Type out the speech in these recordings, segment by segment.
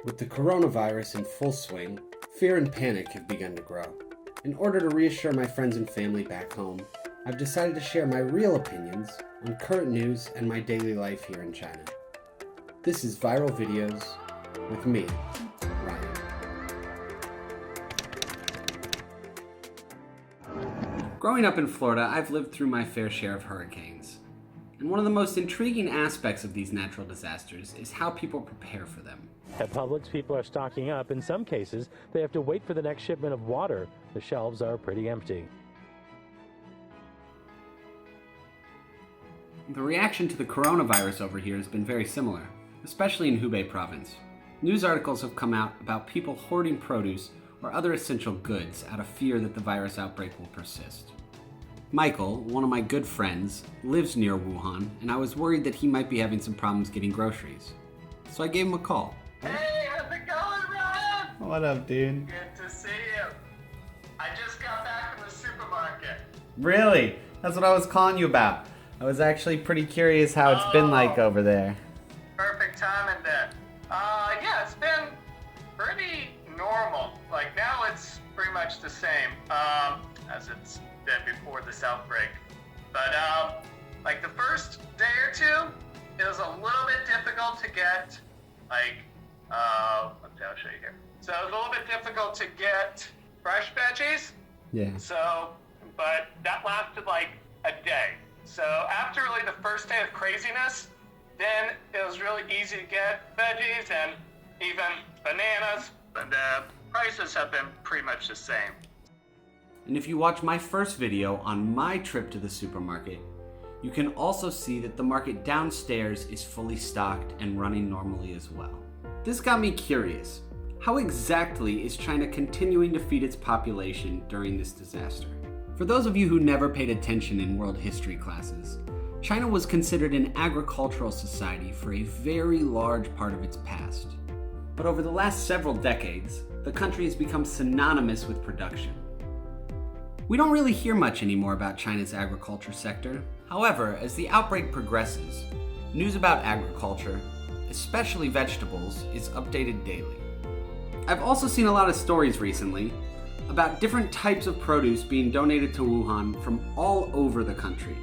With the coronavirus in full swing, fear and panic have begun to grow. In order to reassure my friends and family back home, I've decided to share my real opinions on current news and my daily life here in China. This is Viral Videos with me, Ryan. Growing up in Florida, I've lived through my fair share of hurricanes. And one of the most intriguing aspects of these natural disasters is how people prepare for them. At Publix, people are stocking up. In some cases, they have to wait for the next shipment of water. The shelves are pretty empty. The reaction to the coronavirus over here has been very similar, especially in Hubei province. News articles have come out about people hoarding produce or other essential goods out of fear that the virus outbreak will persist. Michael, one of my good friends, lives near Wuhan, and I was worried that he might be having some problems getting groceries. So I gave him a call. Hey, how's it going, Ryan? What up, dude? Good to see you. I just got back from the supermarket. Really? That's what I was calling you about. I was actually pretty curious how it's been like over there. Perfect timing then. Yeah, it's been pretty normal. Like now it's pretty much the same as it's been before this outbreak. But like the first day or two, it was a little bit difficult to get I'll show you here. So it was a little bit difficult to get fresh veggies. Yeah. So, but that lasted like a day. So after really the first day of craziness, then it was really easy to get veggies and even bananas. And the prices have been pretty much the same. And if you watch my first video on my trip to the supermarket, you can also see that the market downstairs is fully stocked and running normally as well. This got me curious. How exactly is China continuing to feed its population during this disaster? For those of you who never paid attention in world history classes, China was considered an agricultural society for a very large part of its past. But over the last several decades, the country has become synonymous with production. We don't really hear much anymore about China's agriculture sector. However, as the outbreak progresses, news about agriculture, especially vegetables, is updated daily. I've also seen a lot of stories recently about different types of produce being donated to Wuhan from all over the country.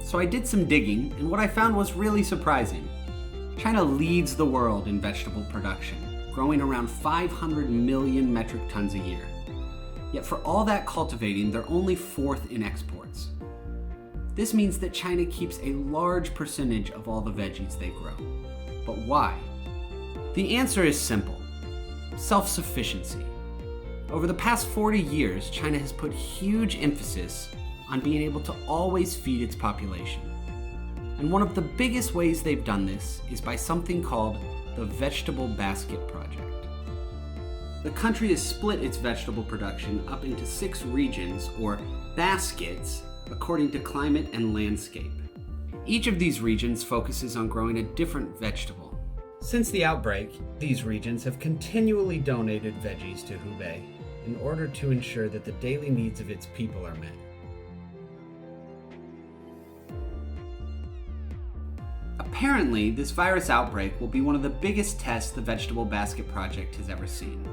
So I did some digging, and what I found was really surprising. China leads the world in vegetable production, growing around 500 million metric tons a year. Yet for all that cultivating, they're only fourth in exports. This means that China keeps a large percentage of all the veggies they grow. But why? The answer is simple: self-sufficiency. Over the past 40 years, China has put huge emphasis on being able to always feed its population. And one of the biggest ways they've done this is by something called the Vegetable Basket Project. The country has split its vegetable production up into 6 regions, or baskets, according to climate and landscape. Each of these regions focuses on growing a different vegetable. Since the outbreak, these regions have continually donated veggies to Hubei in order to ensure that the daily needs of its people are met. Apparently, this virus outbreak will be one of the biggest tests the Vegetable Basket Project has ever seen.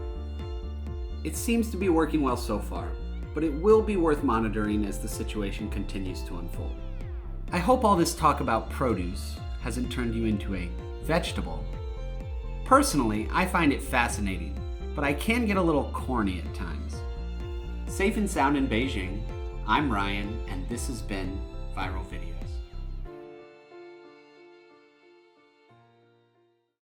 It seems to be working well so far, but it will be worth monitoring as the situation continues to unfold. I hope all this talk about produce hasn't turned you into a vegetable. Personally, I find it fascinating, but I can get a little corny at times. Safe and sound in Beijing, I'm Ryan, and this has been Viral Video.